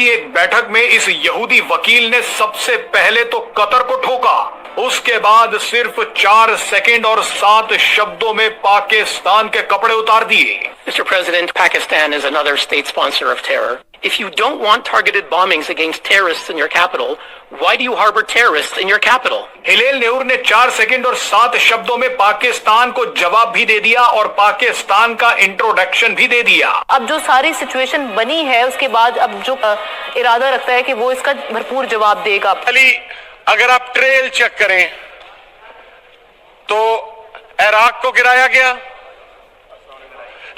की एक बैठक में इस यहूदी वकील ने सबसे पहले तो कतर को ठोका, उसके बाद सिर्फ 4 सेकंड और 7 शब्दों में पाकिस्तान के कपड़े उतार दिए। Mr. President, Pakistan is another state sponsor of terror. If you don't want targeted bombings against terrorists in your capital, why do you harbor terrorists in your capital? Hillel Neuer ने 4 second और 7 शब्दों में पाकिस्तान को जवाब भी दे दिया और पाकिस्तान का इंट्रोडक्शन भी दे दिया। अब जो सारी सिचुएशन बनी है उसके बाद अब जो इरादा रखता है कि वो इसका भरपूर जवाब देगा। अगर आप ट्रेल चेक करें तो इराक को गिराया गया,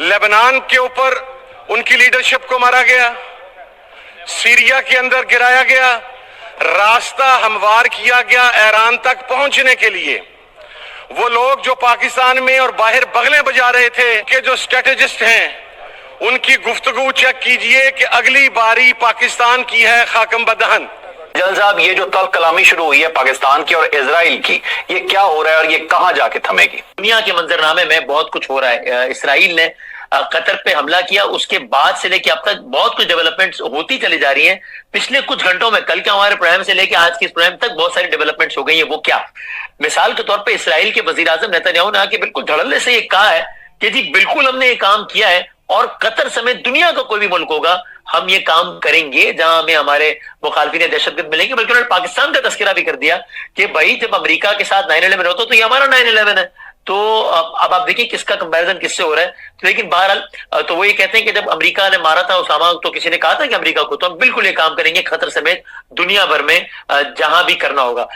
लेबनान के ऊपर उनकी लीडरशिप को मारा गया, सीरिया के अंदर गिराया गया, रास्ता हमवार किया गया ईरान तक पहुंचने के लिए। वो लोग जो पाकिस्तान में और बाहर बगलें बजा रहे थे कि जो स्ट्रेटेजिस्ट हैं उनकी गुफ्तगू चेक कीजिए कि अगली बारी पाकिस्तान की है खाकम बदहन। जनरल साहब, ये जो तल्ख कलामी शुरू हुई है पाकिस्तान की और इजराइल की, ये क्या हो रहा है और ये कहां जाके थमेगी? दुनिया के मंजरनामे में बहुत कुछ हो रहा है। इसराइल ने कतर पे हमला किया, उसके बाद से लेके अब तक बहुत कुछ डेवलपमेंट्स होती चली जा रही हैं। पिछले कुछ घंटों में, कल के हमारे प्रोग्राम से लेके आज के इस प्रोग्राम तक बहुत सारी डेवलपमेंट्स हो गई है। वो क्या? मिसाल के तौर पे इसराइल के वजीर आजम नेतन्याहू ने आके बिल्कुल धड़ल्ले से ये कहा है कि जी बिल्कुल हमने ये काम किया है और कतर समेत दुनिया का कोई भी मुल्क होगा हम ये काम करेंगे जहां हमें हमारे मुखालफिन दहशतगर्द मिलेंगे। बल्कि उन्होंने पाकिस्तान का तस्करा भी कर दिया कि भाई जब अमेरिका के साथ 9/11 होता तो ये हमारा 9/11 है। तो अब आप देखिए किसका कंपैरिजन किससे हो रहा है। तो लेकिन बहरहाल तो वो ये कहते हैं कि जब अमेरिका ने मारा था उसामा तो किसी ने कहा था कि अमेरिका को तो हम बिल्कुल ये काम करेंगे खतर समेत दुनिया भर में जहां भी करना होगा।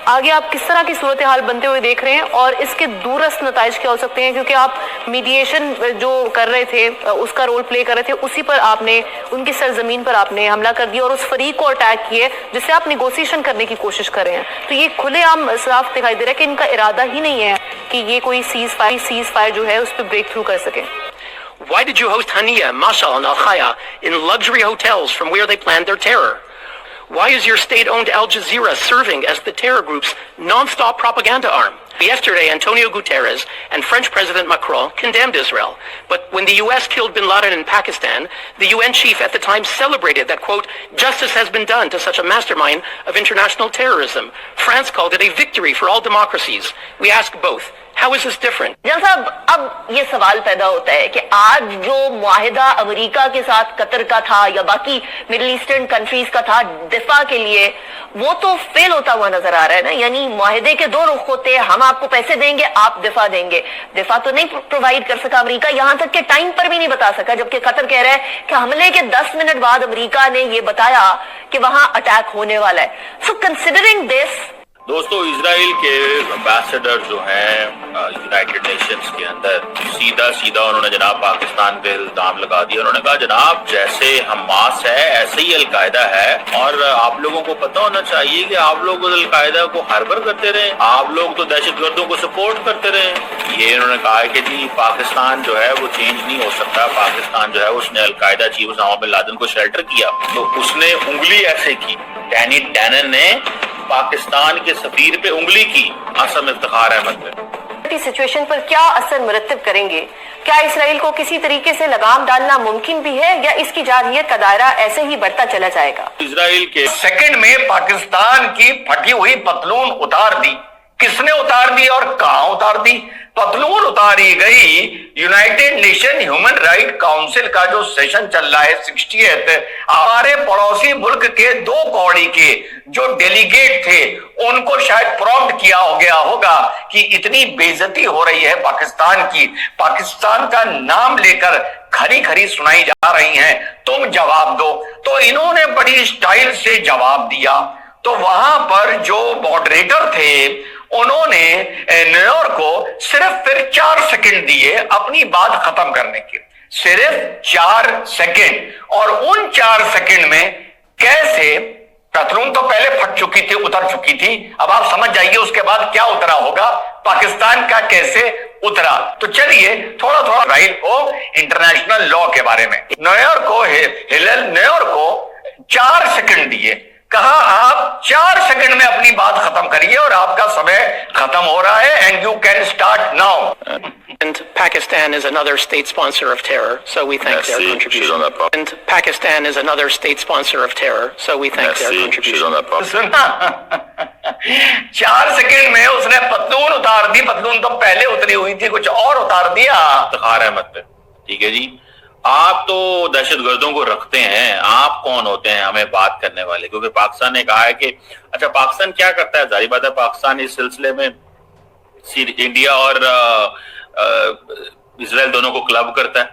आगे आप किस तरह की सूरत हाल बनते हुए देख रहे हैं और इसके दूरस्थ नताइज क्या हो सकते हैं? क्योंकि आप मीडिएशन जो कर रहे थे उसका रोल प्ले कर रहे थे, उसी पर आपने उनकी सरजमीन पर आपने हमला कर दिया और उस फरीक को अटैक किए जिससे आप निगोसिएशन करने की कोशिश कर रहे हैं। तो ये खुलेआम साफ दिखाई दे रहा है कि इनका इरादा ही नहीं है कि ये कोई सीज फायर जो है उस पर ब्रेक थ्रू कर सके। Why did you host Hania, Mashal, and Al-Khaya in luxury hotels from where they planned their terror? Why is your state-owned Al Jazeera serving as the terror group's non-stop propaganda arm? Yesterday, Antonio Guterres and French President Macron condemned Israel. But when the U.S. killed bin Laden in Pakistan, the UN chief at the time celebrated that, quote, justice has been done to such a mastermind of international terrorism. France called it a victory for all democracies. We ask both. How is this different? General साहब, अब ये सवाल पैदा होता है कि आज जो मुआहिदा अमेरिका के साथ कतर का था या बाकी मिडिल ईस्टर्न कंट्रीज का था दिफा के लिए, वो तो फेल होता हुआ नजर आ रहा है ना। यानी मुआहिदे के दो रुख होते हैं, हम आपको पैसे देंगे, आप दिफा देंगे। दिफा तो नहीं प्रोवाइड कर सका अमेरिका, यहां तक के टाइम पर भी नहीं बता सका, जबकि कतर कह रहा है कि हमले के 10 मिनट बाद अमेरिका ने ये बताया कि वहां अटैक होने वाला है। सो कंसिडरिंग दिस, दोस्तों, इजराइल के एम्बेसडर जो हैं यूनाइटेड नेशंस के अंदर सीधा उन्होंने जनाब पाकिस्तान पे इल्जाम लगा दिया। उन्होंने कहा जनाब जैसे हमास है ऐसे ही अलकायदा है और आप लोगों को पता होना चाहिए कि आप लोग अलकायदा को हार्बर करते रहे, आप लोग तो दहशतगर्दों को सपोर्ट करते रहे। ये इन्होंने कहा है कि जी पाकिस्तान जो है वो चेंज नहीं हो सकता। पाकिस्तान जो है उसने Al Qaeda chief Osama bin Laden को शेल्टर किया तो उसने उंगली ऐसे की, डैनी डैनन ने पाकिस्तान के सफीर पे उंगली की असम इफ्तिखार अहमद पे। सिचुएशन पर क्या असर मुरत्तब करेंगे? क्या इसराइल को किसी तरीके से लगाम डालना मुमकिन भी है या इसकी जारहियत का दायरा ऐसे ही बढ़ता चला जाएगा? इसराइल के सेकंड में पाकिस्तान की फटी हुई पतलून उतार दी। किसने उतार दी और कहां उतार दी? पतलून उतारी गई United nation human right council का जो सेशन चल रहा है 60th। हमारे पड़ोसी मुल्क के 2 कौड़ी के जो डेलीगेट थे उनको शायद प्रॉम्प्ट किया हो गया होगा कि इतनी बेइज्जती हो रही है पाकिस्तान की, पाकिस्तान का नाम लेकर खरी खरी सुनाई जा रही हैं, तुम जवाब दो। तो इन्होंने बड़ी स्टाइल से जवाब दिया। तो वहां पर जो मॉडरेटर थे उन्होंने न्यूयॉर्क को सिर्फ फिर 4 सेकंड दिए अपनी बात खत्म करने के, सिर्फ 4 सेकंड। और उन 4 सेकंड में कैसे पतलून तो पहले फट चुकी थी, उतर चुकी थी, अब आप समझ जाइए उसके बाद क्या उतरा होगा, पाकिस्तान का कैसे उतरा। तो चलिए थोड़ा थोड़ा राइट हो इंटरनेशनल लॉ के बारे में। न्यूयॉर्क को 4 सेकंड दिए, कहा आप 4 सेकंड में अपनी बात खत्म करिए और आपका समय खत्म हो रहा है, and you can start now. And Pakistan is another state sponsor of terror, so we thank their contribution. And Pakistan is another state sponsor of terror, so we thank their contribution. सुना 4 second में उसने पतलून उतार दी. पतलून तो पहले उतरी हुई थी, कुछ और उतार दिया. इफ्तिखार अहमद पे, ठीक है जी, आप तो दहशतगर्दों को रखते हैं, आप कौन होते हैं हमें बात करने वाले? क्योंकि पाकिस्तान ने कहा है कि अच्छा पाकिस्तान क्या करता है, जाहिर बात है पाकिस्तान इस सिलसिले में इंडिया और इजराइल दोनों को क्लब करता है.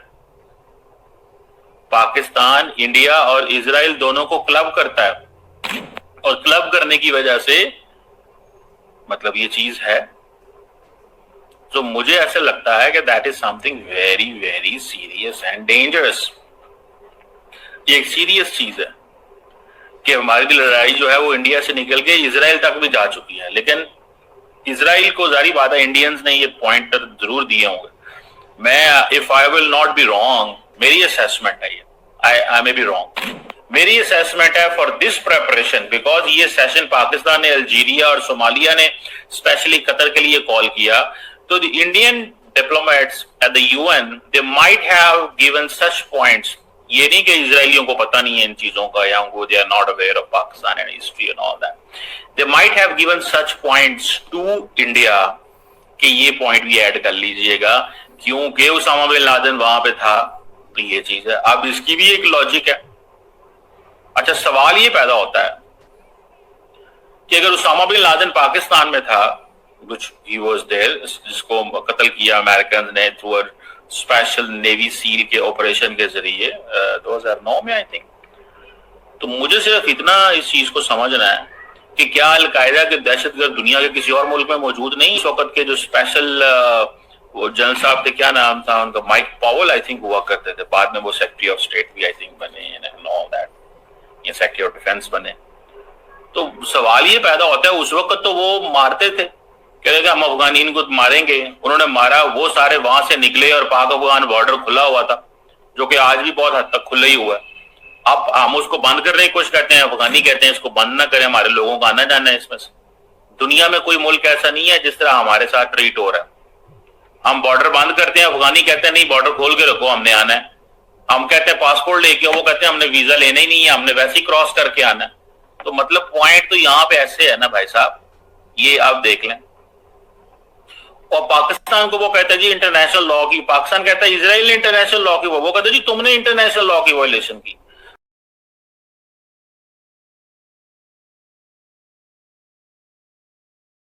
पाकिस्तान इंडिया और इजराइल दोनों को क्लब करता है, और क्लब करने की वजह से मतलब ये चीज है. तो मुझे ऐसा लगता है कि that is something very very serious and dangerous. ये एक सीरियस चीज है कि हमारी लड़ाई जो है वो इंडिया से निकल के इजराइल तक भी जा चुकी है. लेकिन इजराइल को जारी बात है इंडियंस ने ये पॉइंट जरूर दिए होंगे. मैं if I will not be wrong, मेरी असेसमेंट है ये, आई मे बी रॉन्ग, मेरी असेसमेंट है फॉर दिस प्रेपरेशन, बिकॉज ये सेशन पाकिस्तान ने अल्जीरिया और सोमालिया ने स्पेशली कतर के लिए कॉल किया, तो the Indian diplomats at the UN they might have given such points. ये नहीं कि इजरायलियों को पता नहीं है इन चीजों का, या उनको they are not aware of Pakistan and history and all that. They might have given such points to India कि ये पॉइंट भी ऐड कर लीजिएगा, क्योंकि उसामा बिन लादेन वहां पे था. तो ये चीज है. अब इसकी भी एक लॉजिक है. अच्छा सवाल ये पैदा होता है कि अगर उसामा बिन लादेन पाकिस्तान में था, which he was there, जिसको कत्ल किया अमेरिकन ने through a special navy seal के ऑपरेशन के जरिए 2009 में आई थिंक. तो मुझे सिर्फ इतना इस चीज को समझना है कि क्या अलकायदा के दहशतगर्द दुनिया के किसी और मुल्क में मौजूद नहीं. इस वक्त के जो स्पेशल वो जनरल साहब थे, क्या नाम था उनका, माइक पावेल आई थिंक हुआ करते थे, बाद में वो सेक्रेटरी ऑफ स्टेट भी आई थिंक बने एंड ऑल दैट, या सेक्रेटरी ऑफ डिफेंस बने. तो सवाल ये पैदा होता है, उस वक्त तो वो मारते थे, कहते थे हम अफगानीन को मारेंगे, उन्होंने मारा, वो सारे वहां से निकले और पाक अफगान बॉर्डर खुला हुआ था, जो कि आज भी बहुत हद तक खुला ही हुआ है. अब हम उसको बंद करने की कोशिश करते हैं, अफगानी कहते हैं इसको बंद ना करें, हमारे लोगों का आना जाना है इसमें से. दुनिया में कोई मुल्क ऐसा नहीं है जिस तरह हमारे साथ ट्रीट हो रहा है. हम बॉर्डर बंद करते हैं, अफगानी कहते हैं नहीं बॉर्डर खोल के रखो, हमने आना है. हम कहते हैं पासपोर्ट लेके आओ, वो कहते हैं हमने वीजा लेना ही नहीं है, हमने वैसे ही क्रॉस करके आना है. तो मतलब पॉइंट तो यहाँ पे ऐसे है ना भाई साहब, ये आप देख लें. और पाकिस्तान को वो कहता है जी इंटरनेशनल लॉ की, पाकिस्तान कहता है इजराइल ने इंटरनेशनल लॉ की, वो कहता है जी तुमने इंटरनेशनल लॉ की वायलेशन की.